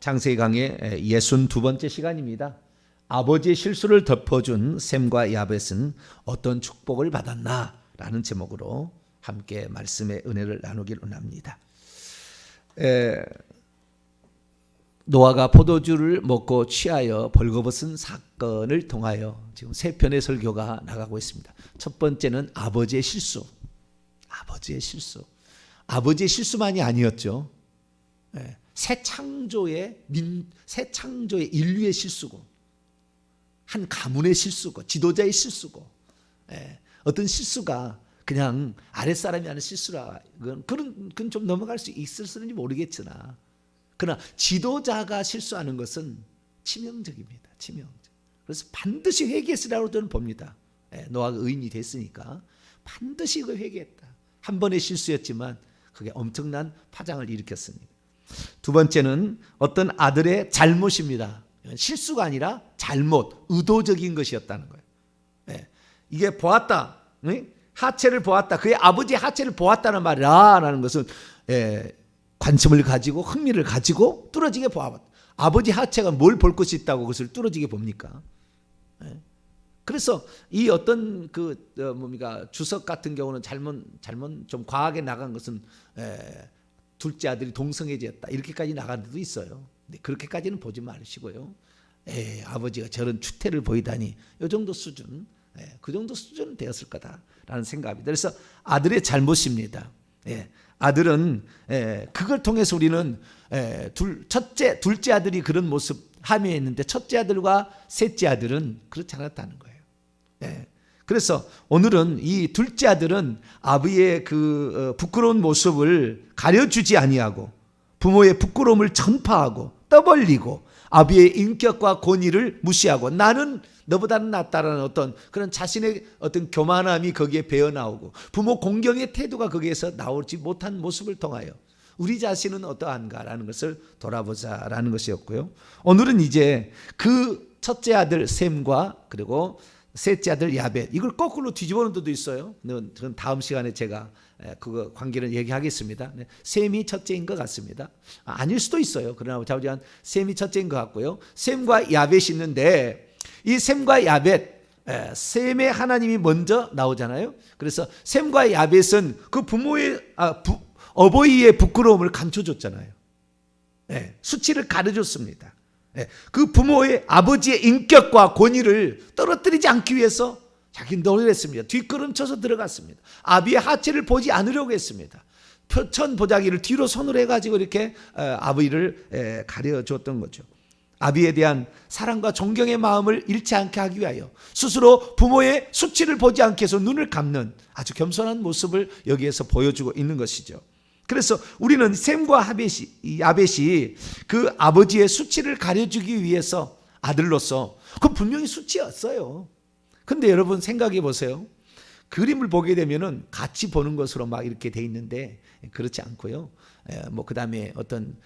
창세기 강의 62번째 시간입니다. 아버지의 실수를 덮어준 셈과 야벳은 어떤 축복을 받았나? 라는 제목으로 함께 말씀의 은혜를 나누기를 원합니다. 노아가 포도주를 먹고 취하여 벌거벗은 사건을 통하여 지금 세 편의 설교가 나가고 있습니다. 첫 번째는 아버지의 실수. 아버지의 실수. 아버지의 실수만이 아니었죠. 새 창조의 인류의 실수고, 한 가문의 실수고, 지도자의 실수고, 어떤 실수가 그냥 아랫사람이 하는 실수라, 그건 좀 넘어갈 수 있을지 모르겠으나, 그러나 지도자가 실수하는 것은 치명적입니다. 치명적. 그래서 반드시 회개했으라고 저는 봅니다. 노아가 의인이 됐으니까 반드시 그 회개했다. 한 번의 실수였지만 그게 엄청난 파장을 일으켰습니다. 두 번째는 어떤 아들의 잘못입니다. 실수가 아니라 잘못, 의도적인 것이었다는 거예요. 이게 보았다, 하체를 보았다, 그의 아버지의 하체를 보았다는 말이라는 것은 관심을 가지고 흥미를 가지고 뚫어지게 보았다. 아버지 하체가 뭘 볼 것이 있다고 그것을 뚫어지게 봅니까? 그래서 이 어떤 주석 같은 경우는 잘못 좀 과하게 나간 것은 둘째 아들이 동성애자였다 이렇게까지 나간 데도 있어요. 근데 그렇게까지는 보지 마시고요. 아버지가 저런 추태를 보이다니 이 정도 수준, 그 정도 수준은 되었을 거다라는 생각입니다. 그래서 아들의 잘못입니다. 아들은 그걸 통해서 우리는 둘째 아들이 그런 모습 함의했는데 첫째 아들과 셋째 아들은 그렇지 않았다는 거예요. 그래서 오늘은 이 둘째 아들은 아버지의 그 부끄러운 모습을 가려주지 아니하고 부모의 부끄러움을 전파하고 떠벌리고 아버지의 인격과 권위를 무시하고 나는 너보다는 낫다라는 어떤 그런 자신의 어떤 교만함이 거기에 배어나오고 부모 공경의 태도가 거기에서 나오지 못한 모습을 통하여 우리 자신은 어떠한가라는 것을 돌아보자라는 것이었고요. 오늘은 이제 그 첫째 아들 셈과 그리고 셋째 아들 야벳, 이걸 거꾸로 뒤집어놓은 데도 있어요. 저는 다음 시간에 제가 그 관계를 얘기하겠습니다. 셈이 첫째인 것 같습니다. 아닐 수도 있어요. 그러나 자우지간 셈이 첫째인 것 같고요. 셈과 야벳이 있는데 이 셈과 야벳, 셈의 하나님이 먼저 나오잖아요. 그래서 셈과 야벳은 그 어버이의 부끄러움을 감춰줬잖아요. 수치를 가려줬습니다. 그 부모의 아버지의 인격과 권위를 떨어뜨리지 않기 위해서 자기는 노력했습니다. 뒷걸음쳐서 들어갔습니다. 아비의 하체를 보지 않으려고 했습니다. 표천 보자기를 뒤로 손으로 해가지고 이렇게 아버지를 가려줬던 거죠. 아비에 대한 사랑과 존경의 마음을 잃지 않게 하기 위하여 스스로 부모의 수치를 보지 않게 해서 눈을 감는 아주 겸손한 모습을 여기에서 보여주고 있는 것이죠. 그래서 우리는 셈과 야벳이 그 아버지의 수치를 가려주기 위해서 아들로서 그 분명히 수치였어요. 근데 여러분 생각해 보세요. 그림을 보게 되면은 같이 보는 것으로 막 이렇게 돼 있는데 그렇지 않고요. 그 다음에 어떤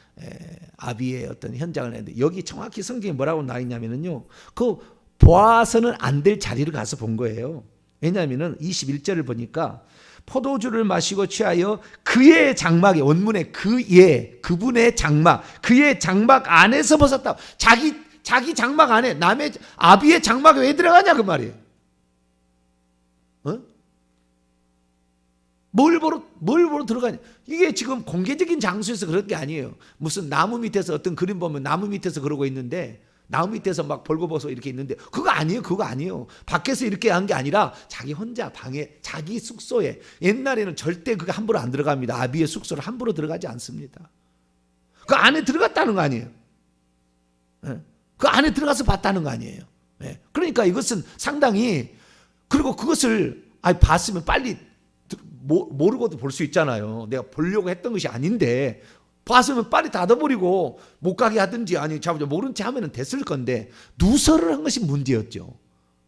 아비의 어떤 현장을 했는데 여기 정확히 성경에 뭐라고 나와 있냐면은요. 그 보아서는 안 될 자리를 가서 본 거예요. 왜냐하면은 21절을 보니까 포도주를 마시고 취하여 그의 장막에, 원문에 그분의 장막, 그의 장막 안에서 벗었다. 자기 장막 안에 남의 아비의 장막에 왜 들어가냐 그 말이에요. 뭘 보러 들어가냐? 이게 지금 공개적인 장소에서 그런 게 아니에요. 무슨 나무 밑에서 어떤 그림 보면 나무 밑에서 그러고 있는데 나무 밑에서 막 벌거벗어 이렇게 있는데 그거 아니에요. 밖에서 이렇게 한 게 아니라 자기 혼자 방에 자기 숙소에. 옛날에는 절대 그게 함부로 안 들어갑니다. 아비의 숙소를 함부로 들어가지 않습니다. 그 안에 들어갔다는 거 아니에요. 그 안에 들어가서 봤다는 거 아니에요. 그러니까 이것은 상당히, 그리고 그것을 봤으면 빨리 모르고도 볼 수 있잖아요. 내가 보려고 했던 것이 아닌데 봤으면 빨리 닫아버리고 못 가게 하든지 모른 채 하면 됐을 건데 누설을 한 것이 문제였죠.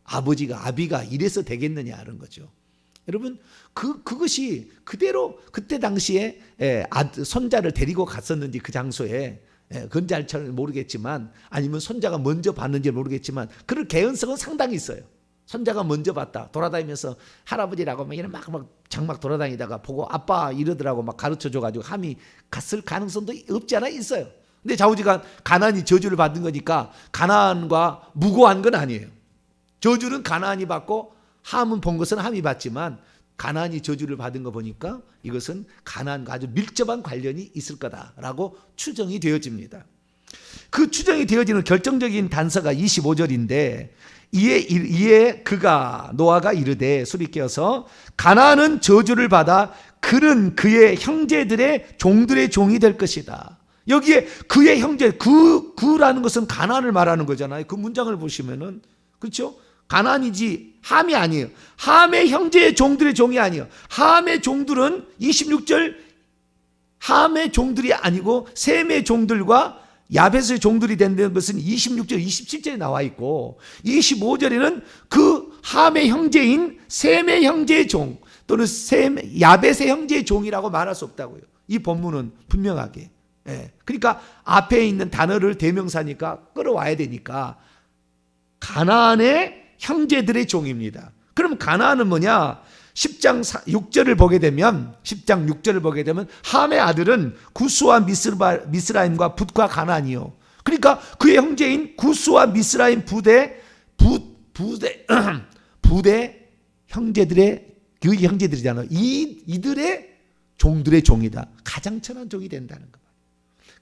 아비가 이래서 되겠느냐 하는 거죠. 여러분 그것이 그대로 그때 당시에 손자를 데리고 갔었는지 그 장소에 그건 잘 모르겠지만 아니면 손자가 먼저 봤는지 모르겠지만 그런 개연성은 상당히 있어요. 손자가 먼저 봤다. 돌아다니면서 할아버지라고 막 이런 막 장막 돌아다니다가 보고 아빠 이러더라고 막 가르쳐줘가지고 함이 갔을 가능성도 없지 않아 있어요. 근데 좌우지간 가나안이 저주를 받은 거니까 가나안과 무고한 건 아니에요. 저주는 가나안이 받고 함은 본 것은 함이 받지만 가나안이 저주를 받은 거 보니까 이것은 가나안과 아주 밀접한 관련이 있을 거다라고 추정이 되어집니다. 그 추정이 되어지는 결정적인 단서가 25절인데 이에 그가 노아가 이르되 술이 깨어서 가나안은 저주를 받아 그는 그의 형제들의 종들의 종이 될 것이다. 여기에 그의 형제 그라는 것은 가나안을 말하는 거잖아요. 그 문장을 보시면은 그렇죠? 가나안이지 함이 아니에요. 함의 형제의 종들의 종이 아니에요. 함의 종들은 26절 함의 종들이 아니고 셈의 종들과 야벳의 종들이 된다는 것은 26절, 27절에 나와 있고 25절에는 그 함의 형제인 셈의 형제의 종 또는 야벳의 형제의 종이라고 말할 수 없다고요. 이 본문은 분명하게. 그러니까 앞에 있는 단어를 대명사니까 끌어와야 되니까 가나안의 형제들의 종입니다. 그럼 가나안은 뭐냐? 10장 6절을 보게 되면 함의 아들은 구스와 미스라임과 붓과 가나안이요. 그러니까 그의 형제인 구스와 미스라임 붓의 형제들의 그 형제들이잖아요. 이들의 종들의 종이다. 가장 천한 종이 된다는 거.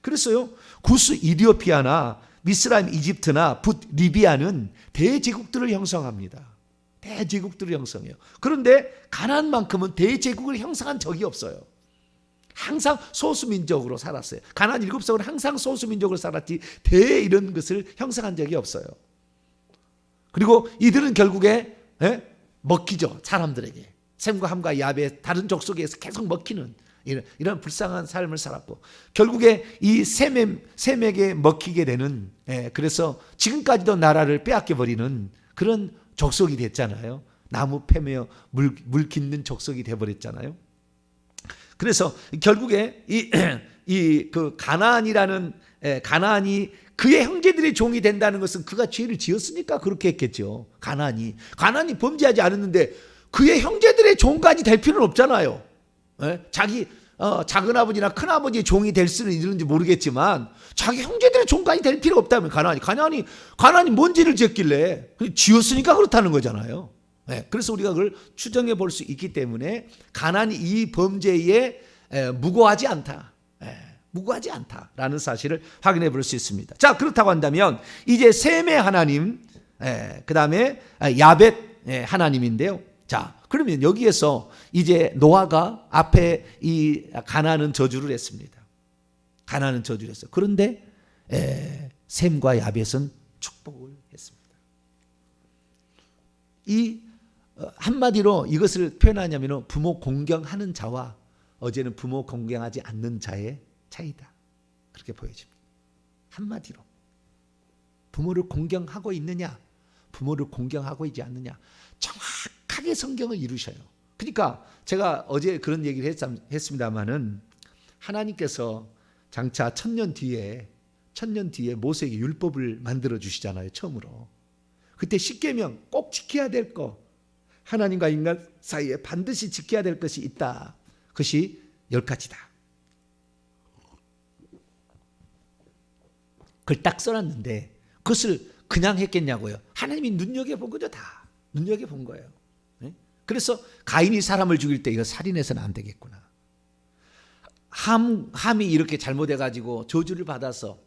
그래서요. 구스 이디오피아나 미스라임 이집트나 붓 리비아는 대제국들을 형성합니다. 대제국들을 형성해요. 그런데 가나안만큼은 대제국을 형성한 적이 없어요. 항상 소수민족으로 살았어요. 가나안 7석은 항상 소수민족으로 살았지 이런 것을 형성한 적이 없어요. 그리고 이들은 결국에 먹히죠. 사람들에게. 셈과 함과 야벳 다른 족속에서 계속 먹히는 이런 불쌍한 삶을 살았고 결국에 이 셈에게 먹히게 되는 그래서 지금까지도 나라를 빼앗겨버리는 그런 족속이 됐잖아요. 나무 패며 물 깃는 족속이 돼버렸잖아요. 그래서 결국에 그 가나안이라는 가나안이 그의 형제들의 종이 된다는 것은 그가 죄를 지었으니까 그렇게 했겠죠. 가나안이 범죄하지 않았는데 그의 형제들의 종까지 될 필요는 없잖아요. 자기 작은 아버지나 큰 아버지의 종이 될 수는 있는지 모르겠지만 자기 형제들의 종까지 될 필요 없다면 가나안이 뭔 죄를 지었길래 지었으니까 그렇다는 거잖아요. 그래서 우리가 그걸 추정해 볼 수 있기 때문에 가나안이 이 범죄에 무고하지 않다라는 사실을 확인해 볼 수 있습니다. 자, 그렇다고 한다면 이제 셈의 하나님, 그 다음에 야벳 하나님인데요. 자, 그러면 여기에서 이제 노아가 앞에 이 가나안은 저주를 했습니다. 가나안은 저주를 했어요. 그런데 셈과 야벳은 축복을 했습니다. 이 한마디로 이것을 표현하냐면 부모 공경하는 자와 어제는 부모 공경하지 않는 자의 차이다. 그렇게 보여집니다. 한마디로 부모를 공경하고 있느냐, 부모를 공경하고 있지 않느냐, 정확하게 성경을 이루셔요. 그러니까 제가 어제 그런 얘기를 했습니다마는 하나님께서 장차 천년 뒤에 모세에게 율법을 만들어 주시잖아요. 처음으로. 그때 십계명 꼭 지켜야 될 거, 하나님과 인간 사이에 반드시 지켜야 될 것이 있다. 그것이 10가지다. 그걸 딱 써놨는데 그것을 그냥 했겠냐고요. 하나님이 눈여겨본 거죠. 다 눈여겨본 거예요. 그래서 가인이 사람을 죽일 때 이거 살인해서는 안 되겠구나. 함이 이렇게 잘못해가지고 저주를 받아서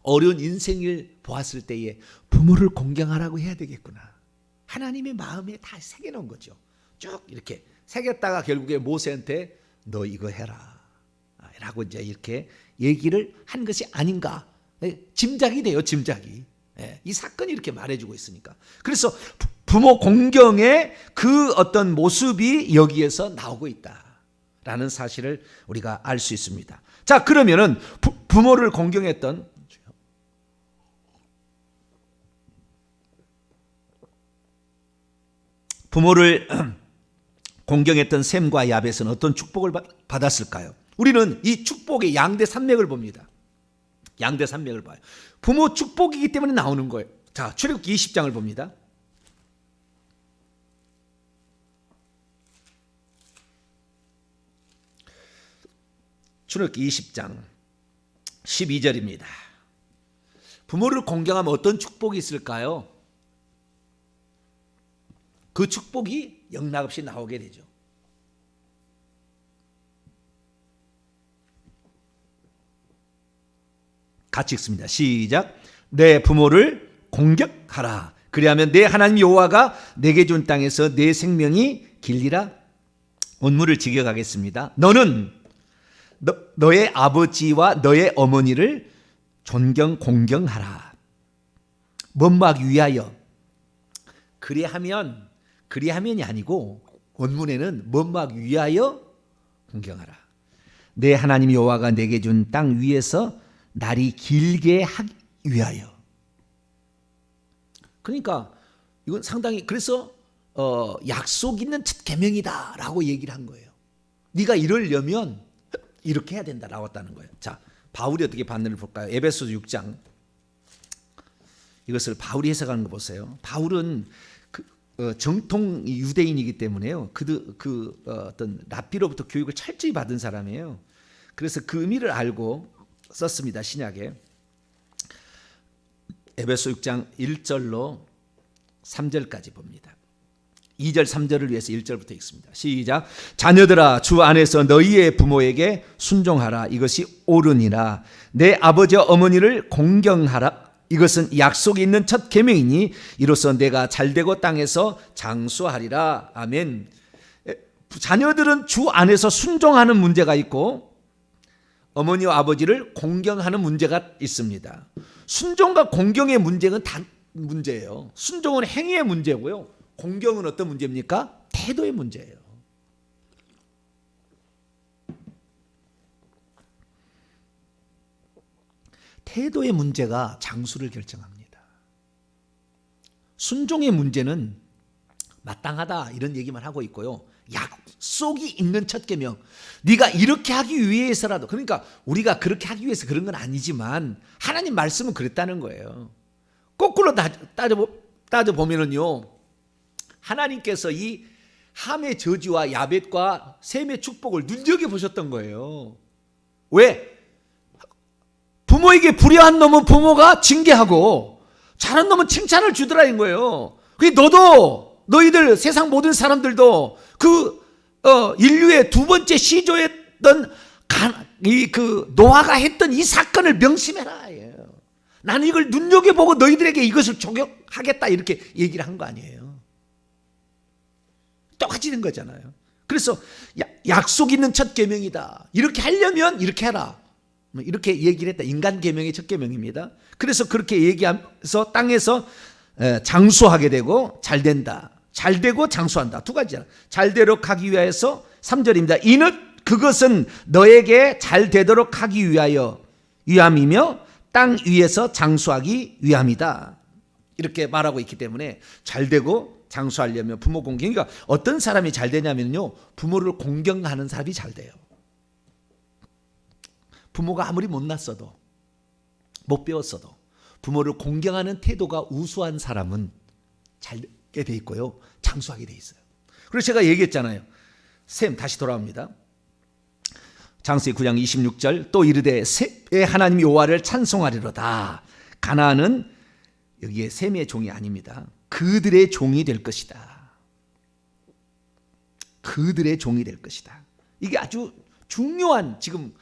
어려운 인생을 보았을 때에 부모를 공경하라고 해야 되겠구나. 하나님의 마음에 다 새겨놓은 거죠. 쭉 이렇게 새겼다가 결국에 모세한테 너 이거 해라 라고 이제 이렇게 얘기를 한 것이 아닌가. 짐작이 돼요. 짐작이. 이 사건이 이렇게 말해주고 있으니까. 그래서 부모 공경의 그 어떤 모습이 여기에서 나오고 있다라는 사실을 우리가 알 수 있습니다. 자, 그러면은 부모를 공경했던 셈과 야벳은 어떤 축복을 받았을까요? 우리는 이 축복의 양대 산맥을 봅니다. 양대 산맥을 봐요. 부모 축복이기 때문에 나오는 거예요. 자, 출애굽기 20장을 봅니다. 출애굽기 20장 12절입니다. 부모를 공경하면 어떤 축복이 있을까요? 그 축복이 영락없이 나오게 되죠. 같이 읽습니다. 시작. 내 부모를 공격하라. 그리하면 내 하나님 여호와가 내게 준 땅에서 내 생명이 길리라. 원문을 직역하겠습니다. 너는 너의 아버지와 너의 어머니를 존경 공경하라. 뭔막 위하여. 그리하면이 아니고 원문에는 뭔막 위하여 공경하라. 내 하나님 여호와가 내게 준 땅 위에서 날이 길게 하기 위하여. 그러니까 이건 상당히 그래서 약속 있는 첫 계명이다라고 얘기를 한 거예요. 네가 이러려면 이렇게 해야 된다 나왔다는 거예요. 자, 바울이 어떻게 받는지 볼까요? 에베소서 6장. 이것을 바울이 해석하는 거 보세요. 바울은 정통 유대인이기 때문에요. 어떤 랍비로부터 교육을 철저히 받은 사람이에요. 그래서 그 의미를 알고 썼습니다. 신약에. 에베소 6장 1절로 3절까지 봅니다. 2절 3절을 위해서 1절부터 읽습니다. 시작. 자녀들아 주 안에서 너희의 부모에게 순종하라. 이것이 옳으니라. 내 아버지와 어머니를 공경하라. 이것은 약속이 있는 첫 계명이니 이로써 내가 잘되고 땅에서 장수하리라. 아멘. 자녀들은 주 안에서 순종하는 문제가 있고 어머니와 아버지를 공경하는 문제가 있습니다. 순종과 공경의 문제는 단 문제예요. 순종은 행위의 문제고요. 공경은 어떤 문제입니까? 태도의 문제예요. 태도의 문제가 장수를 결정합니다. 순종의 문제는 마땅하다 이런 얘기만 하고 있고요. 약속이 있는 첫 계명. 네가 이렇게 하기 위해서라도, 그러니까 우리가 그렇게 하기 위해서 그런 건 아니지만 하나님 말씀은 그랬다는 거예요. 거꾸로 따져보면은요, 하나님께서 이 함의 저주와 야벳과 셈의 축복을 눈여겨보셨던 거예요. 왜? 부모에게 불의한 놈은 부모가 징계하고 잘한 놈은 칭찬을 주더라는 거예요. 너도, 너희들 세상 모든 사람들도 인류의 두 번째 시조였던 노아가 했던 이 사건을 명심해라. 나는 이걸 눈여겨보고 너희들에게 이것을 적용하겠다 이렇게 얘기를 한 거 아니에요. 똑같이 된 거잖아요. 그래서 약속 있는 첫 계명이다. 이렇게 하려면 이렇게 해라. 이렇게 얘기를 했다. 인간 계명의 첫 계명입니다. 그래서 그렇게 얘기하면서 땅에서 장수하게 되고 잘 된다. 잘 되고 장수한다. 두 가지잖아. 잘되도록 하기 위하여서 3절입니다. 그것은 너에게 잘 되도록 하기 위함이며 땅 위에서 장수하기 위함이다. 이렇게 말하고 있기 때문에 잘 되고 장수하려면 부모 공경. 그러니까 어떤 사람이 잘 되냐면요, 부모를 공경하는 사람이 잘 돼요. 부모가 아무리 못났어도 못 배웠어도 부모를 공경하는 태도가 우수한 사람은 잘 되게 돼 있고요, 장수하게 돼 있어요. 그래서 제가 얘기했잖아요. 셈 다시 돌아옵니다. 창세기 9장 26절. 또 이르되 셈의 하나님 여호와를 찬송하리로다. 가나안은 여기에 셈의 종이 아닙니다. 그들의 종이 될 것이다. 그들의 종이 될 것이다. 이게 아주 중요한, 지금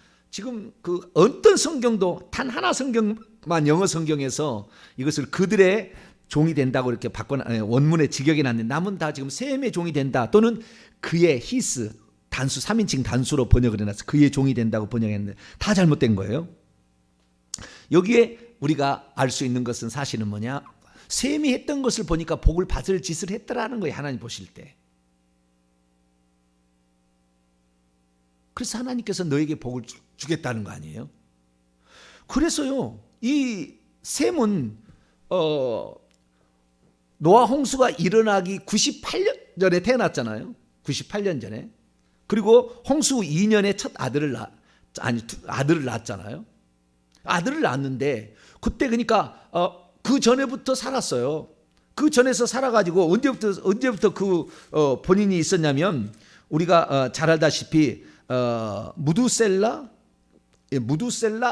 그 어떤 성경도 단 하나 성경만, 영어 성경에서 이것을 그들의 종이 된다고 이렇게 원문에 직역해 놨는데, 남은 다 지금 셈의 종이 된다 또는 그의 히스 단수 3인칭 단수로 번역을 해놨어. 그의 종이 된다고 번역했는데 다 잘못된 거예요. 여기에 우리가 알 수 있는 것은 사실은 뭐냐, 셈이 했던 것을 보니까 복을 받을 짓을 했더라는 거예요. 하나님 보실 때. 그래서 하나님께서 너에게 복을 주겠다는 거 아니에요? 그래서요, 이 셈은 노아 홍수가 일어나기 98년 전에 태어났잖아요. 98년 전에. 그리고 홍수 2년에 첫 아들을 낳았잖아요. 아들을 낳았는데 그때 그러니까 그 전에부터 살았어요. 그 전에서 살아가지고 언제부터 본인이 있었냐면, 우리가 잘 알다시피 무두셀라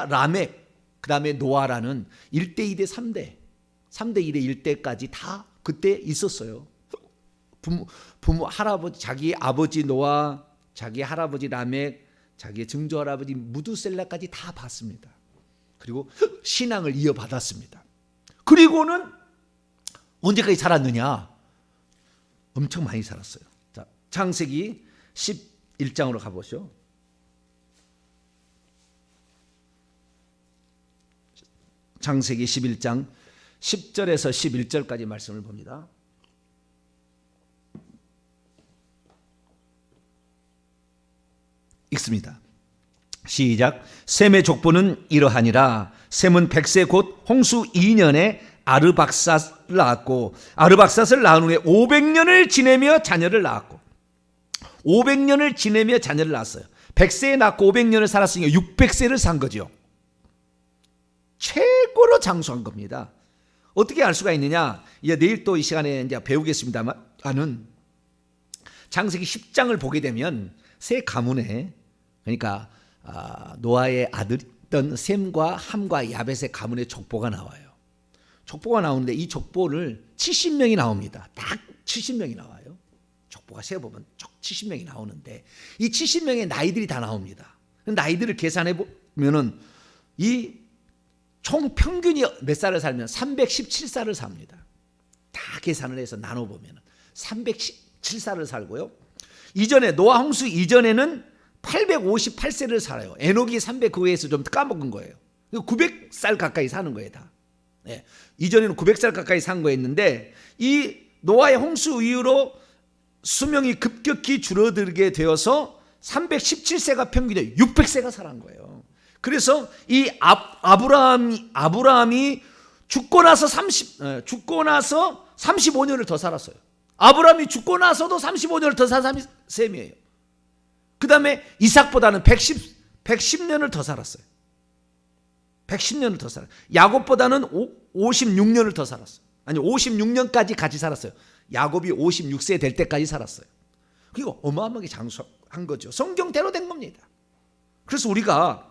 라멕, 그 다음에 노아라는 1대, 2대, 3대, 3대, 2대, 1대까지 다 그때 있었어요. 부모, 할아버지, 자기 아버지 노아, 자기 할아버지 라멕, 자기의 증조 할아버지 무두셀라까지 다 봤습니다. 그리고 신앙을 이어받았습니다. 그리고는 언제까지 살았느냐? 엄청 많이 살았어요. 자, 창세기 11장으로 가보시죠. 창세기 11장 10절에서 11절까지 말씀을 봅니다. 읽습니다. 시작. 셈의 족보는 이러하니라. 셈은 100세 곧 홍수 2년에 아르박삿을 낳았고, 아르박삿을 낳은 후에 500년을 지내며 자녀를 낳았고, 500년을 지내며 자녀를 낳았어요. 100세에 낳고 500년을 살았으니까 600세를 산 거죠. 최고로 장수한 겁니다. 어떻게 알 수가 있느냐? 이제 내일 또 이 시간에 이제 배우겠습니다만은 창세기 10장을 보게 되면 세 가문에, 그러니까 노아의 아들이던 셈과 함과 야벳의 가문의 족보가 나와요. 족보가 나오는데 이 족보를 70명이 나옵니다. 딱 70명이 나와요. 족보가 세보면 70명이 나오는데 이 70명의 나이들이 다 나옵니다. 나이들을 계산해 보면은 이 총 평균이 몇 살을 살면 317살을 삽니다. 다 계산을 해서 나눠보면 317살을 살고요. 이전에 노아 홍수 이전에는 858세를 살아요. 에녹이 300그에서 좀 까먹은 거예요. 900살 가까이 사는 거예요, 다. 네. 이전에는 900살 가까이 산 거였는데 이 노아의 홍수 이후로 수명이 급격히 줄어들게 되어서 317세가 평균에 600세가 살은 거예요. 그래서 이 아브라함이 죽고 나서 35년을 더 살았어요. 아브라함이 죽고 나서도 35년을 더 산 사람이 셈이에요. 그 다음에 이삭보다는 110년을 더 살았어요. 110년을 더 살았어요. 야곱보다는 56년을 더 살았어요. 아니 56년까지 같이 살았어요. 야곱이 56세 될 때까지 살았어요. 그리고 어마어마하게 장수한 거죠. 성경대로 된 겁니다. 그래서 우리가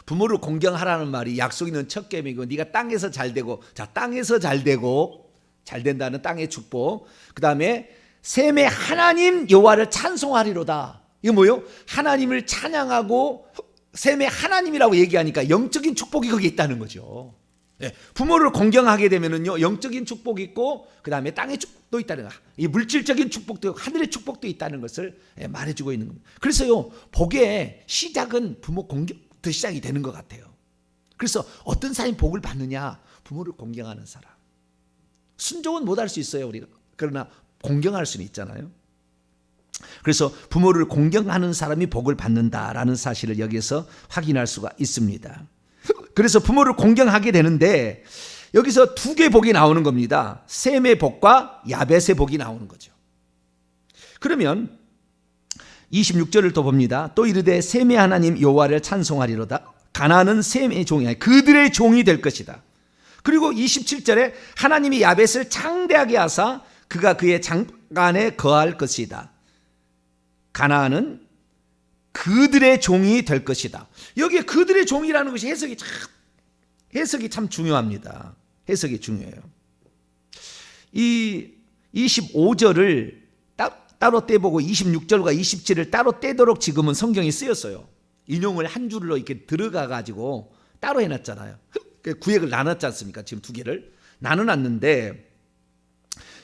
부모를 공경하라는 말이 약속 있는 첫 계명이고, 네가 땅에서 잘 되고, 자, 땅에서 잘 되고 잘 된다는 땅의 축복. 그 다음에 셈의 하나님 여호와를 찬송하리로다. 이거 뭐요? 하나님을 찬양하고 셈의 하나님이라고 얘기하니까 영적인 축복이 거기에 있다는 거죠. 네, 부모를 공경하게 되면은요, 영적인 축복이 있고, 그 다음에 땅의 축복도 있다는 거, 이 물질적인 축복도 있고, 하늘의 축복도 있다는 것을 말해주고 있는 겁니다. 그래서요, 복의 시작은 부모 공경부터 시작이 되는 것 같아요. 그래서 어떤 사람이 복을 받느냐? 부모를 공경하는 사람. 순종은 못할 수 있어요, 우리가. 그러나 공경할 수는 있잖아요. 그래서 부모를 공경하는 사람이 복을 받는다라는 사실을 여기서 확인할 수가 있습니다. 그래서 부모를 공경하게 되는데 여기서 두 개 복이 나오는 겁니다. 셈의 복과 야벳의 복이 나오는 거죠. 그러면 26절을 또 봅니다. 또 이르되 셈의 하나님 여호와를 찬송하리로다. 가나안은 셈의 종이 아니 그들의 종이 될 것이다. 그리고 27절에 하나님이 야벳을 창대하게 하사 그가 그의 장간에 거할 것이다. 가나안은 그들의 종이 될 것이다. 여기에 그들의 종이라는 것이 해석이 참 중요합니다. 해석이 중요해요. 이 25절을 따로 떼보고 26절과 27을 따로 떼도록 지금은 성경이 쓰였어요. 인용을 한 줄로 이렇게 들어가 가지고 따로 해놨잖아요. 구역을 나눴지 않습니까? 지금 두 개를 나눠놨는데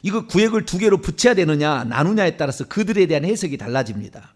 이거 구역을 두 개로 붙여야 되느냐 나누냐에 따라서 그들에 대한 해석이 달라집니다.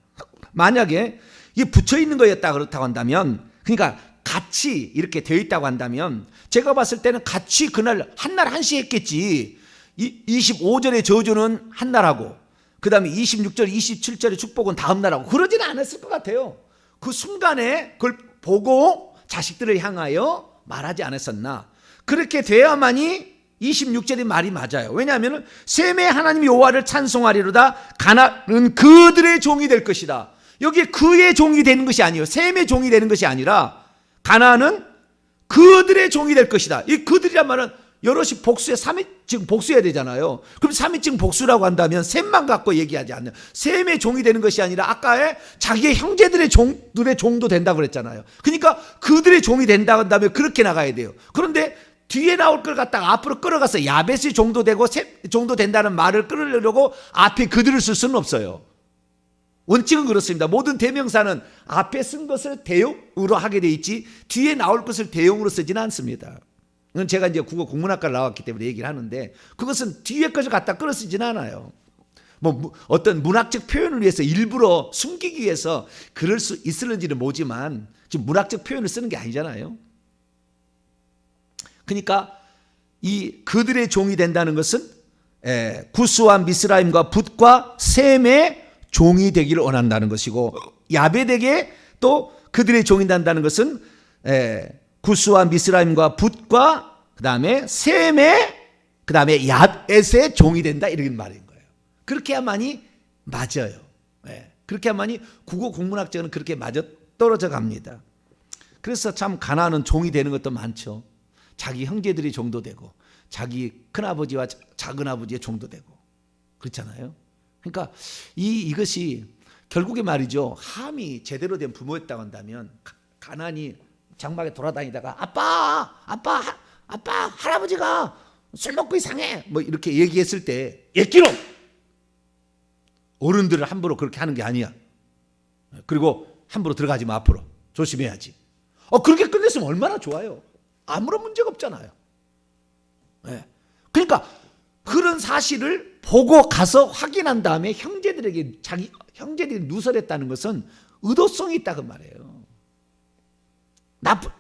만약에 이게 붙여 있는 거였다 그렇다고 한다면, 그러니까 같이 이렇게 되어 있다고 한다면 제가 봤을 때는 같이 그날 한날 한시 했겠지. 25절의 저주는 한날 하고 그 다음에 26절 27절의 축복은 다음 날 하고 그러지는 않았을 것 같아요. 그 순간에 그걸 보고 자식들을 향하여 말하지 않았었나. 그렇게 돼야만이 26절의 말이 맞아요. 왜냐하면 셈의 하나님 여호와를 찬송하리로다. 가나안은 그들의 종이 될 것이다. 여기에 그의 종이 되는 것이 아니에요. 셈의 종이 되는 것이 아니라 가나안은 그들의 종이 될 것이다. 이 그들이란 말은 여럿이 복수해 3인칭 복수해야 되잖아요. 그럼 3인칭 복수라고 한다면 셈만 갖고 얘기하지 않는 셈의 종이 되는 것이 아니라 아까의 자기의 형제들의 종들의 종도 된다고 그랬잖아요. 그러니까 그들의 종이 된다고 한다면 그렇게 나가야 돼요. 그런데 뒤에 나올 걸 갖다가 앞으로 끌어가서 야벳의 종도 되고 셈 종도 된다는 말을 끌으려고 앞에 그들을 쓸 수는 없어요. 원칙은 그렇습니다. 모든 대명사는 앞에 쓴 것을 대용으로 하게 돼 있지 뒤에 나올 것을 대용으로 쓰지는 않습니다. 이건 제가 이제 국어 국문학과를 나왔기 때문에 얘기를 하는데 그것은 뒤에 것을 갖다 끌어 쓰지는 않아요. 뭐 어떤 문학적 표현을 위해서 일부러 숨기기 위해서 그럴 수 있을는지는 모르지만 지금 문학적 표현을 쓰는 게 아니잖아요. 그러니까 이 그들의 종이 된다는 것은 구스와 미스라임과 붓과 셈의 종이 되기를 원한다는 것이고 야벳에게 또 그들의 종이 된다는 것은 구스와 미스라임과 붓과 그다음에 셈의 그다음에 야벳의 종이 된다 이런 말인 거예요. 그렇게 해야만이 맞아요. 그렇게 해야만이 국어 국문학적은 그렇게 맞아 떨어져 갑니다. 그래서 참 가나안은 종이 되는 것도 많죠. 자기 형제들이 종도 되고 자기 큰아버지와 작은아버지의 종도 되고 그렇잖아요. 그러니까 이것이 결국에 말이죠. 함이 제대로 된 부모였다고 한다면 가나안이 장막에 돌아다니다가 아빠 할아버지가 술 먹고 이상해 뭐 이렇게 얘기했을 때 옛기놈 어른들을 함부로 그렇게 하는 게 아니야. 그리고 함부로 들어가지 마. 앞으로 조심해야지. 그렇게 끝냈으면 얼마나 좋아요. 아무런 문제가 없잖아요. 그러니까 그런 사실을 보고 가서 확인한 다음에 형제들에게 자기 형제들이 누설했다는 것은 의도성이 있다 그 말이에요.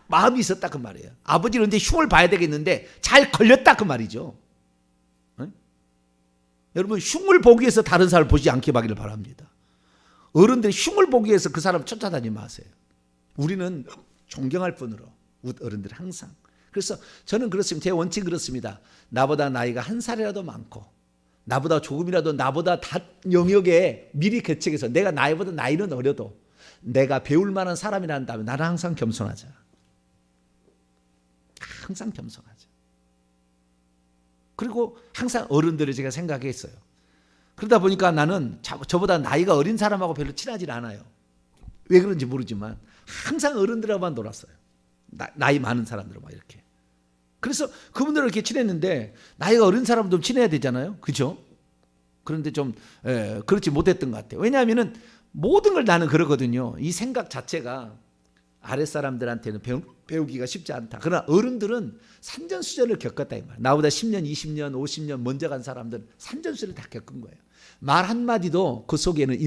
마음이 있었다 그 말이에요. 아버지는 이제 흉을 봐야 되겠는데 잘 걸렸다 그 말이죠. 여러분 흉을 보기 위해서 다른 사람을 보지 않게 하기를 바랍니다. 어른들이 흉을 보기 위해서 그 사람을 쫓아다니지 마세요. 우리는 존경할 뿐으로 어른들 항상. 그래서 저는 그렇습니다. 제 원칙 그렇습니다. 나보다 나이가 한 살이라도 많고 나보다 조금이라도 나보다 다 영역에 미리 개척해서 내가 나이보다 나이는 어려도 내가 배울 만한 사람이라 한다면 나는 항상 겸손하자. 항상 겸손하자. 그리고 항상 어른들을 제가 생각했어요. 그러다 보니까 나는 저보다 나이가 어린 사람하고 별로 친하지 않아요. 왜 그런지 모르지만 항상 어른들하고만 놀았어요. 나이 많은 사람들하고 막 이렇게. 그래서 그분들을 이렇게 친했는데 나이가 어린 사람도 친해야 되잖아요. 그렇죠? 그런데 좀 그렇지 못했던 것 같아요. 왜냐하면은 모든 걸 나는 그러거든요. 이 생각 자체가 아랫사람들한테는 배우기가 쉽지 않다. 그러나 어른들은 산전수전을 겪었다 이 말. 나보다 10년, 20년, 50년 먼저 간 사람들은 산전수전을 다 겪은 거예요. 말 한마디도 그 속에는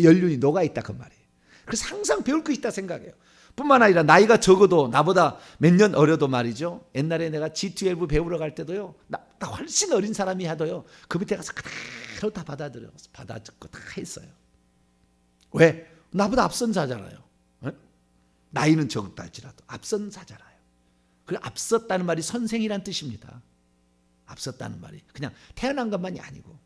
연륜이 녹아있다 그 말이에요. 그래서 항상 배울 거 있다 생각해요. 뿐만 아니라 나이가 적어도 나보다 몇 년 어려도 말이죠. 옛날에 내가 G12 배우러 갈 때도요. 나 훨씬 어린 사람이 하도요. 그 밑에 가서 그대로 다 받아듣고 다 했어요. 왜? 나보다 앞선 자잖아요. 나이는 적었다 할지라도 앞선 자잖아요. 그 앞섰다는 말이 선생이란 뜻입니다. 앞섰다는 말이 그냥 태어난 것만이 아니고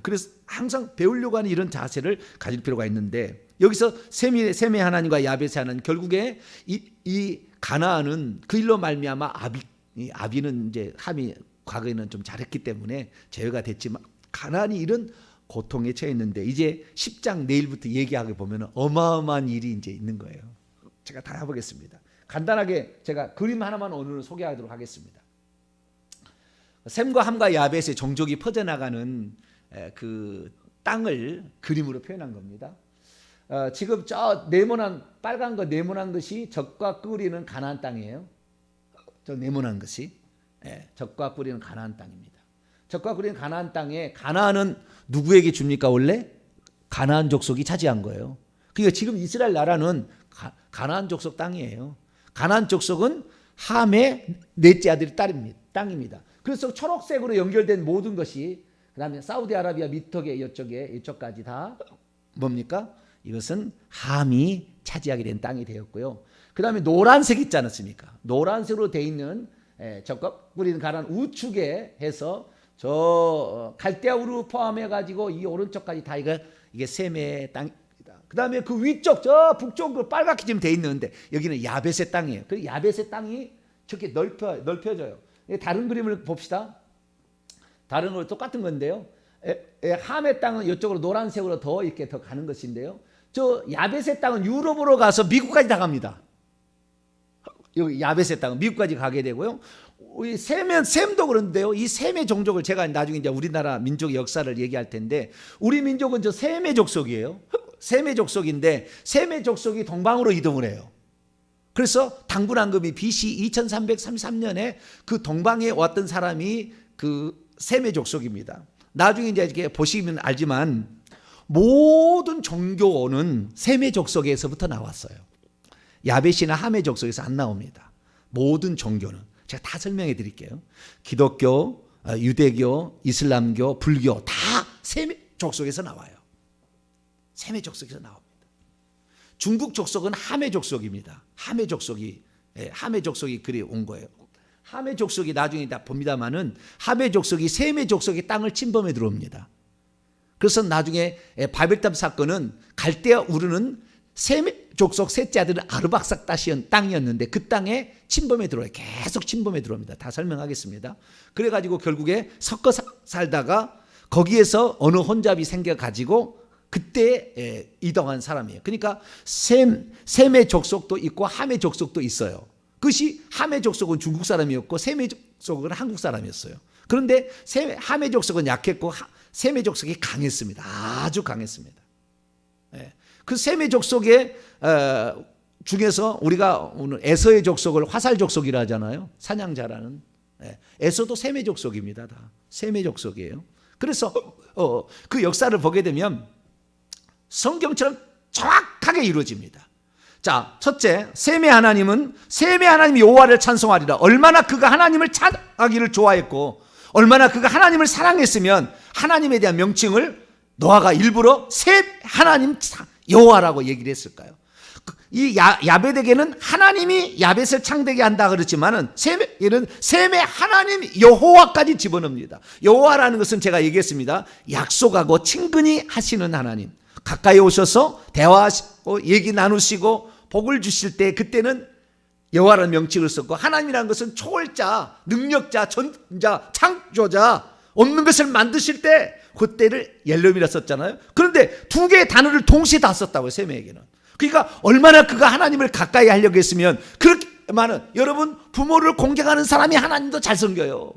그래서 항상 배우려고 하는 이런 자세를 가질 필요가 있는데 여기서 셈의 하나님과 야벳의 하나님 결국에 이 가나안은 그 일로 말미암아 아비는 이제 함이 과거에는 좀 잘했기 때문에 제외가 됐지만 가나안이 이런 고통에 처해 있는데 이제 10장 내일부터 얘기하게 보면 어마어마한 일이 이제 있는 거예요. 제가 다 해보겠습니다. 간단하게 제가 그림 하나만 오늘 소개하도록 하겠습니다. 셈과 함과 야벳의 종족이 퍼져나가는 그 땅을 그림으로 표현한 겁니다. 지금 저 네모난 빨간 거 네모난 것이 적과 꿀이는 가나안 땅이에요. 저 네모난 것이 적과 꿀이는 가나안 땅입니다. 적과 꿀이는 가나안 땅에 가나안은 누구에게 줍니까 원래? 가나안 족속이 차지한 거예요. 그러니까 지금 이스라엘 나라는 가나안 족속 땅이에요. 가나안 족속은 함의 넷째 아들의 땅입니다. 그래서 초록색으로 연결된 모든 것이 그다음에 사우디아라비아 미턱에 이쪽까지 다 뭡니까? 이것은 함이 차지하게 된 땅이 되었고요. 그다음에 노란색 있지 않았습니까? 노란색으로 돼 있는 적과 꿀이는 가나안 우측에 해서 저 갈대아 우르 포함해 가지고 이 오른쪽까지 다 이게 셈의 땅. 그다음에 그 위쪽 저 북쪽 그 빨갛게 지금 돼 있는데 여기는 야벳의 땅이에요. 그 야벳의 땅이 저렇게 넓혀져요. 다른 그림을 봅시다. 다른 거 똑같은 건데요. 함의 땅은 이쪽으로 노란색으로 더 이렇게 더 가는 것인데요. 저 야벳의 땅은 유럽으로 가서 미국까지 다 갑니다. 여기 야벳의 땅은 미국까지 가게 되고요. 이 셈도 그런데요. 이 셈의 종족을 제가 나중에 이제 우리나라 민족의 역사를 얘기할 텐데, 우리 민족은 저 셈의 족속이에요. 셈의 족속인데 셈의 족속이 동방으로 이동을 해요. 그래서 당군왕금이 BC 2333년에 그 동방에 왔던 사람이 그 셈의 족속입니다. 나중에 이제 이렇게 보시면 알지만 모든 종교는 셈의 족속에서부터 나왔어요. 야벳이나 함의 족속에서 안 나옵니다. 모든 종교는. 제가 다 설명해 드릴게요. 기독교, 유대교, 이슬람교, 불교 다 셈의 족속에서 나와요. 셈의 족속에서 나옵니다. 중국 족속은 함의 족속입니다. 함의 족속이 그리 온 거예요. 함의 족속이 나중에 다 봅니다만은 함의 족속이 셈의 족속의 땅을 침범해 들어옵니다. 그래서 나중에 바벨탑 사건은 갈대아 우르는 셈의 족속 셋째 아들은 아르박삭 땅이었는데 그 땅에 침범해 들어와요. 계속 침범해 들어옵니다. 다 설명하겠습니다. 그래가지고 결국에 섞어 살다가 거기에서 어느 혼잡이 생겨가지고 그때 이동한 사람이에요. 그러니까 셈의 족속도 있고 함의 족속도 있어요. 그것이 함의 족속은 중국 사람이었고 셈의 족속은 한국 사람이었어요. 그런데 함의 족속은 약했고 셈의 족속이 강했습니다. 아주 강했습니다. 그 셈의 족속의 중에서 우리가 오늘 에서의 족속을 화살 족속이라 하잖아요. 사냥 잘하는. 에서도 셈의 족속입니다. 다 셈의 족속이에요. 그래서 그 역사를 보게 되면 성경처럼 정확하게 이루어집니다. 자, 첫째, 셈의 하나님은 셈의 하나님 여호와를 찬송하리라. 얼마나 그가 하나님을 찬송하기를 좋아했고 얼마나 그가 하나님을 사랑했으면 하나님에 대한 명칭을 노아가 일부러 셈 하나님 여호와라고 얘기를 했을까요? 이 야벳에게는 하나님이 야벳을 창대게 한다 그랬지만은 셈에게는 셈의 하나님 여호와까지 집어넣습니다. 여호와라는 것은 제가 얘기했습니다. 약속하고 친근히 하시는 하나님. 가까이 오셔서 대화하시고 얘기 나누시고 복을 주실 때 그때는 여호와라는 명칭을 썼고, 하나님이라는 것은 초월자, 능력자, 전자, 창조자, 없는 것을 만드실 때 그때를 엘롬이라 썼잖아요. 그런데 두 개의 단어를 동시에 다 썼다고요. 셈에게는. 그러니까 얼마나 그가 하나님을 가까이 하려고 했으면 그렇게 많은, 여러분 부모를 공경하는 사람이 하나님도 잘 섬겨요.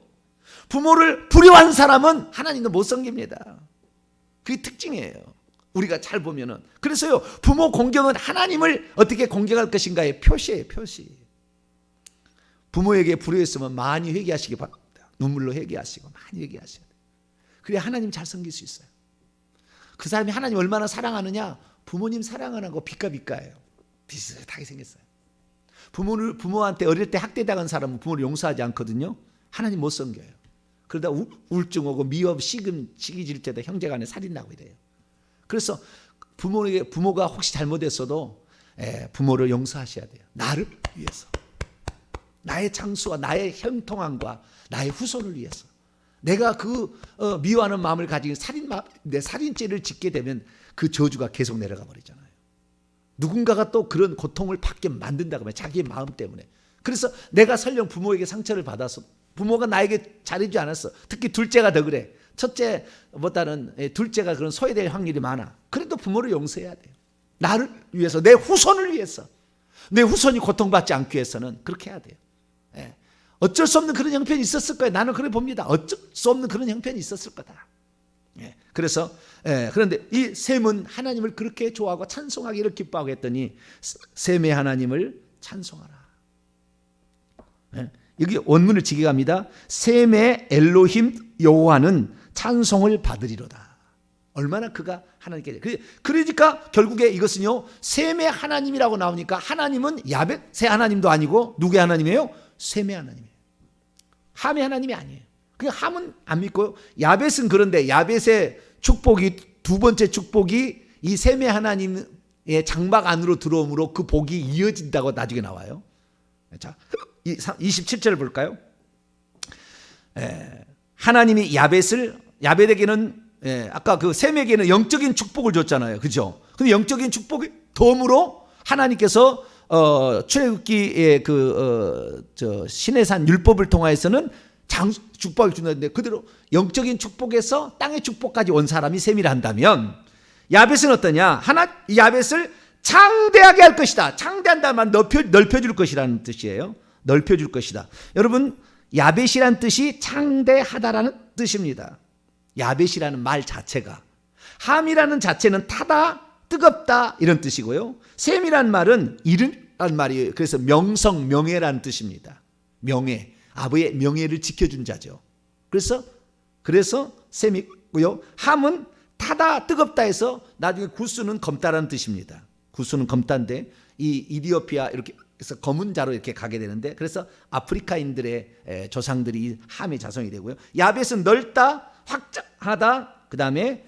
부모를 불효한 사람은 하나님도 못 섬깁니다. 그게 특징이에요. 우리가 잘 보면은. 그래서요, 부모 공경은 하나님을 어떻게 공경할 것인가의 표시예요. 표시. 부모에게 불효했으면 많이 회개하시기 바랍니다. 눈물로 회개하시고 많이 회개하셔야 돼요. 그래야 하나님 잘 섬길 수 있어요. 그 사람이 하나님 얼마나 사랑하느냐, 부모님 사랑하는 거 비까비까예요. 비슷하게 생겼어요. 부모한테 어릴 때 학대당한 사람은 부모를 용서하지 않거든요. 하나님 못 섬겨요. 그러다 우울증 오고 미업, 시금, 시기 질 때도 형제간에 살인 나고 이래요. 그래서 부모가 혹시 잘못했어도 부모를 용서하셔야 돼요. 나를 위해서, 나의 장수와 나의 형통함과 나의 후손을 위해서. 내가 그 미워하는 마음을 가지고 살인죄를 짓게 되면 그 저주가 계속 내려가 버리잖아요. 누군가가 또 그런 고통을 받게 만든다고 하면 자기의 마음 때문에. 그래서 내가 설령 부모에게 상처를 받아서 부모가 나에게 잘해주지 않았어. 특히 둘째가 더 그래. 첫째보다는 둘째가 그런 소외될 확률이 많아. 그래도 부모를 용서해야 돼요. 나를 위해서, 내 후손을 위해서, 내 후손이 고통받지 않기 위해서는 그렇게 해야 돼요. 어쩔 수 없는 그런 형편이 있었을 거예요. 나는 그래 봅니다. 어쩔 수 없는 그런 형편이 있었을 거다. 그래서 그런데 이 셈은 하나님을 그렇게 좋아하고 찬송하기를 기뻐하고 했더니 셈의 하나님을 찬송하라. 여기 원문을 직역합니다. 셈의 엘로힘 여호와는 찬송을 받으리로다. 얼마나 그가 하나님께. 그러니까 결국에 이것은요, 셈의 하나님이라고 나오니까 하나님은 야벳의 하나님도 아니고 누구의 하나님이에요? 셈의 하나님이에요. 함의 하나님이 아니에요. 그 함은 안 믿고요. 야벳은 그런데 야벳의 축복이, 두 번째 축복이 이 셈의 하나님의 장막 안으로 들어옴으로 그 복이 이어진다고 나중에 나와요. 자, 27절을 볼까요? 하나님이 야벳에게는 아까 그 셈에게는 영적인 축복을 줬잖아요. 그죠? 근데 영적인 축복이 덤으로 하나님께서 출애굽기의 시내산 율법을 통해서는 축복을 주는데 그대로 영적인 축복에서 땅의 축복까지 온 사람이 셈이라 한다면 야벳은 어떠냐? 야벳을 창대하게 할 것이다. 창대한다는 말 넓혀줄 것이라는 뜻이에요. 넓혀줄 것이다. 여러분, 야벳이란 뜻이 창대하다라는 뜻입니다. 야벳이라는 말 자체가. 함이라는 자체는 타다, 뜨겁다 이런 뜻이고요. 셈이란 말은 이른란 말이에요. 그래서 명성, 명예라는 뜻입니다. 명예, 아버의 명예를 지켜준 자죠. 그래서 셈이고요. 함은 타다, 뜨겁다 해서 나중에 구스는 검다라는 뜻입니다. 구스는 검다인데 이 이디오피아 이렇게 해서 검은 자로 이렇게 가게 되는데 그래서 아프리카인들의 조상들이 함의 자손이 되고요. 야벳은 넓다, 확장하다, 그 다음에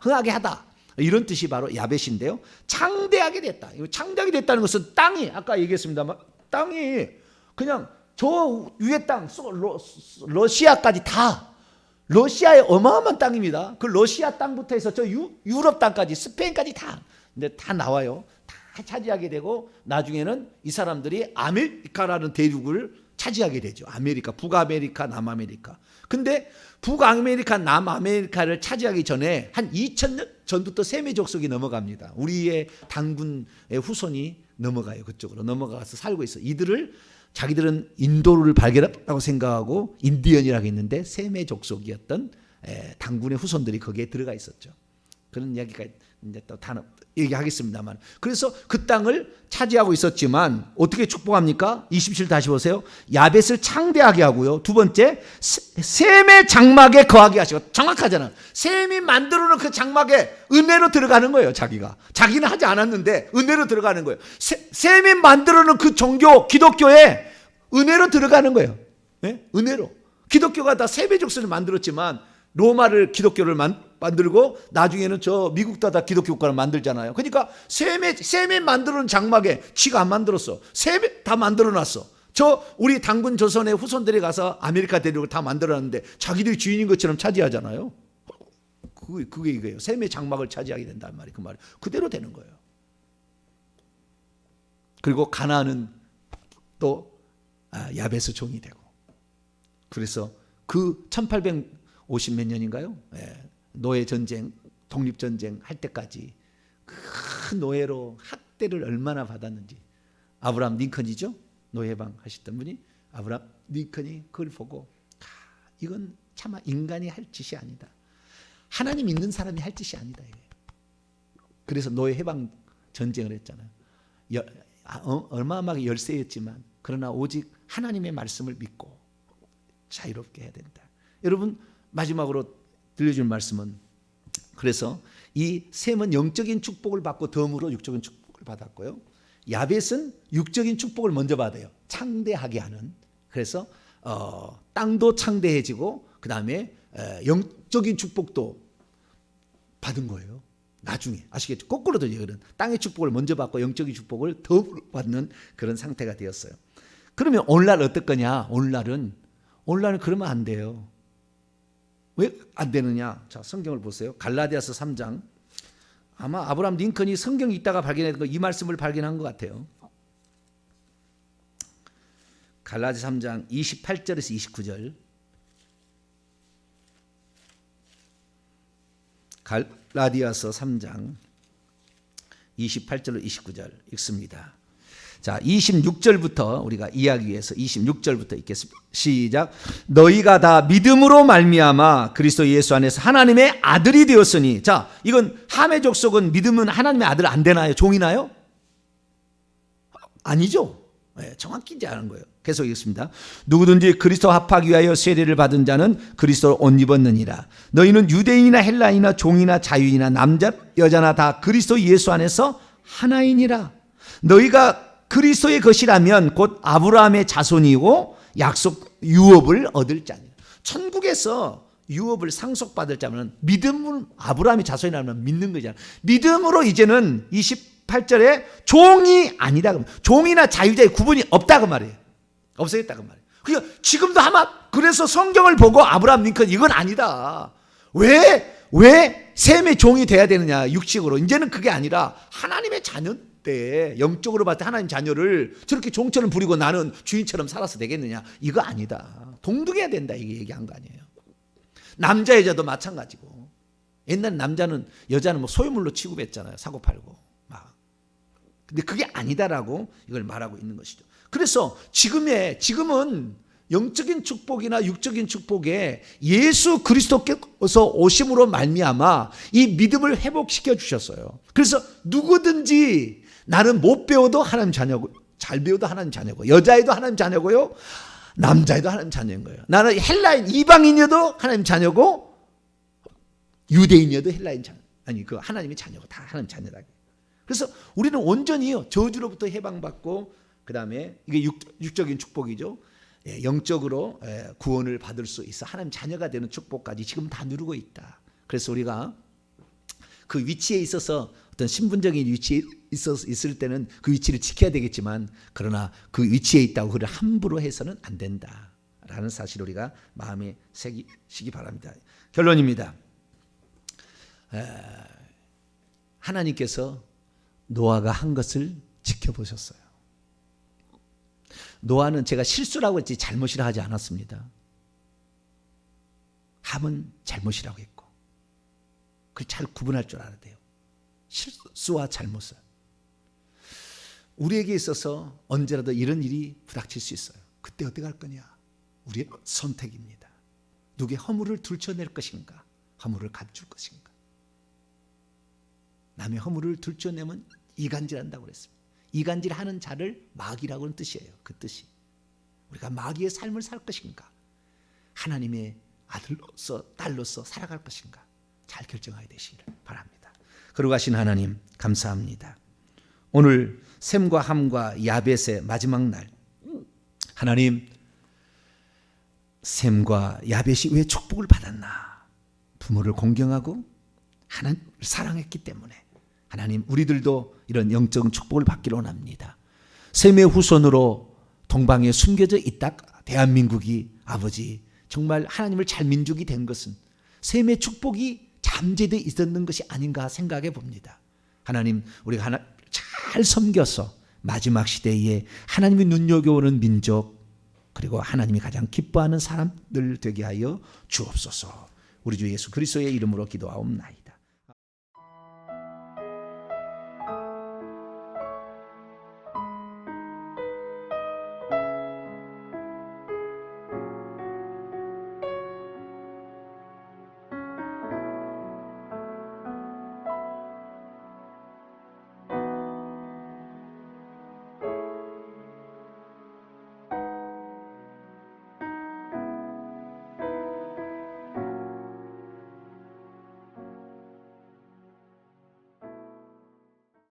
흥하게 하다 이런 뜻이 바로 야벳인데요. 창대하게 됐다. 창대하게 됐다는 것은 땅이 아까 얘기했습니다만 땅이 그냥 저 위에 땅 러시아까지 다 러시아의 어마어마한 땅입니다. 그 러시아 땅부터 해서 저 유럽 땅까지 스페인까지 다 근데 다 나와요. 다 차지하게 되고 나중에는 이 사람들이 아메리카라는 대륙을 차지하게 되죠. 아메리카, 북아메리카, 남아메리카. 근데 북아메리카, 남아메리카를 차지하기 전에 한 2000년 전부터 셈의 족속이 넘어갑니다. 우리의 단군의 후손이 넘어가요. 그쪽으로 넘어가서 살고 있어. 이들을 자기들은 인도를 발견했다고 생각하고 인디언이라고 했는데 셈의 족속이었던 단군의 후손들이 거기에 들어가 있었죠. 그런 이야기가 이제 또 단어 얘기하겠습니다만 그래서 그 땅을 차지하고 있었지만 어떻게 축복합니까? 27 다시 보세요. 야벳을 창대하게 하고요. 두 번째 셈의 장막에 거하게 하시고 정확하잖아. 셈이 만들어놓은 그 장막에 은혜로 들어가는 거예요. 자기는 하지 않았는데 은혜로 들어가는 거예요. 셈이 만들어놓은 그 종교 기독교에 은혜로 들어가는 거예요. 네? 은혜로. 기독교가 다 셈의 족속을 만들었지만 로마를 기독교를 만들고 나중에는 저 미국도 다 기독교 국가를 만들잖아요. 그러니까 셈이 만들어놓은 장막에 지가 안 만들었어. 셈이 다 만들어놨어. 저 우리 단군 조선의 후손들이 가서 아메리카 대륙을 다 만들어놨는데 자기들이 주인인 것처럼 차지하잖아요. 그게 이거예요. 셈의 장막을 차지하게 된다는 말이 그 말이 그대로 되는 거예요. 그리고 가나안은 또 야벳의 종이 되고 그래서 그 1850 몇 년인가요? 노예 전쟁, 독립 전쟁 할 때까지 큰 노예로 학대를 얼마나 받았는지 아브라함 링컨이죠? 노예방 하셨던 분이 아브라함 링컨이 그걸 보고 이건 차마 인간이 할 짓이 아니다. 하나님 믿는 사람이 할 짓이 아니다. 그래서 노예 해방 전쟁을 했잖아요. 어마어마하게 열세였지만 그러나 오직 하나님의 말씀을 믿고 자유롭게 해야 된다. 여러분 마지막으로 들려줄 말씀은 그래서 이 셈은 영적인 축복을 받고 덤으로 육적인 축복을 받았고요. 야벳은 육적인 축복을 먼저 받아요. 창대하게 하는. 그래서 땅도 창대해지고 그 다음에 영적인 축복도 받은 거예요. 나중에 아시겠죠? 거꾸로도 이거는 땅의 축복을 먼저 받고 영적인 축복을 덤으로 받는 그런 상태가 되었어요. 그러면 오늘날 어떨 거냐? 오늘날은 그러면 안 돼요. 왜 안 되느냐? 자, 성경을 보세요. 갈라디아서 3장. 아마 아브라함 링컨이 성경이 있다가 발견했던 이 말씀을 발견한 것 같아요. 갈라디아서 3장 28절에서 29절. 갈라디아서 3장 28절로 29절 읽습니다. 자, 26절부터 우리가 이해하기 위해서 26절부터 읽겠습니다. 시작. 너희가 다 믿음으로 말미암아 그리스도 예수 안에서 하나님의 아들이 되었으니. 자, 이건 함의 족속은 믿으면 하나님의 아들 안 되나요? 종이나요? 아니죠. 네, 정확히 이제 아는 거예요. 계속 읽습니다. 누구든지 그리스도 합하기 위하여 세례를 받은 자는 그리스도를 옷 입었느니라. 너희는 유대인이나 헬라인이나 종이나 자유인이나 남자 여자나 다 그리스도 예수 안에서 하나이니라. 너희가 그리스도의 것이라면 곧 아브라함의 자손이고 약속 유업을 얻을 자니라. 천국에서 유업을 상속받을 자면 믿음은 아브라함의 자손이라면 믿는 거잖아. 믿음으로 이제는 28절에 종이 아니다. 종이나 자유자의 구분이 없다고 말이에요. 없어졌다고 말이에요. 그러니까 지금도 아마 그래서 성경을 보고 아브라함 링컨 이건 아니다. 왜 셈의 종이 돼야 되느냐? 육식으로. 이제는 그게 아니라 하나님의 자녀 때 영적으로 봤을 때 하나님 자녀를 저렇게 종처럼 부리고 나는 주인처럼 살아서 되겠느냐? 이거 아니다. 동등해야 된다 이게 얘기한 거 아니에요. 남자 여자도 마찬가지고. 옛날 남자는 여자는 뭐 소유물로 취급했잖아요. 사고 팔고 막. 근데 그게 아니다라고 이걸 말하고 있는 것이죠. 그래서 지금은 영적인 축복이나 육적인 축복에 예수 그리스도께서 오심으로 말미암아 이 믿음을 회복시켜 주셨어요. 그래서 누구든지 나는 못 배워도 하나님 자녀고, 잘 배워도 하나님 자녀고, 여자애도 하나님 자녀고요, 남자애도 하나님 자녀인 거예요. 나는 헬라인 이방인이어도 하나님 자녀고, 유대인이어도 헬라인 자녀, 아니 그 하나님의 자녀고, 다 하나님 자녀다. 그래서 우리는 온전히요 저주로부터 해방받고, 그 다음에 이게 육적인 축복이죠. 영적으로 구원을 받을 수 있어 하나님 자녀가 되는 축복까지 지금 다 누리고 있다. 그래서 우리가 그 위치에 있어서 어떤 신분적인 위치에 있을 때는 그 위치를 지켜야 되겠지만, 그러나 그 위치에 있다고 그를 함부로 해서는 안 된다라는 사실을 우리가 마음에 새기시기 바랍니다. 결론입니다. 하나님께서 노아가 한 것을 지켜보셨어요. 노아는 제가 실수라고 했지 잘못이라 하지 않았습니다. 함은 잘못이라고 했고, 그걸 잘 구분할 줄 알아야 돼요. 실수와 잘못을. 우리에게 있어서 언제라도 이런 일이 부닥칠 수 있어요. 그때 어떻게 할 거냐? 우리의 선택입니다. 누구의 허물을 들춰낼 것인가? 허물을 감출 것인가? 남의 허물을 들춰내면 이간질한다고 그랬습니다. 이간질하는 자를 마귀라고는 뜻이에요. 그 뜻이. 우리가 마귀의 삶을 살 것인가? 하나님의 아들로서 딸로서 살아갈 것인가? 잘 결정하게 되시기를 바랍니다. 거룩하신 하나님 감사합니다. 오늘 셈과 함과 야벳의 마지막 날, 하나님, 셈과 야벳이 왜 축복을 받았나? 부모를 공경하고 하나님을 사랑했기 때문에. 하나님, 우리들도 이런 영적 축복을 받기를 원합니다. 셈의 후손으로 동방에 숨겨져 있다 대한민국이 아버지 정말 하나님을 잘 민족이 된 것은 셈의 축복이 잠재되어 있었는 것이 아닌가 생각해 봅니다. 하나님, 우리가 하나 잘 섬겨서 마지막 시대에 하나님이 눈여겨오는 민족, 그리고 하나님이 가장 기뻐하는 사람들 되게 하여 주옵소서. 우리 주 예수 그리스도의 이름으로 기도하옵나이다.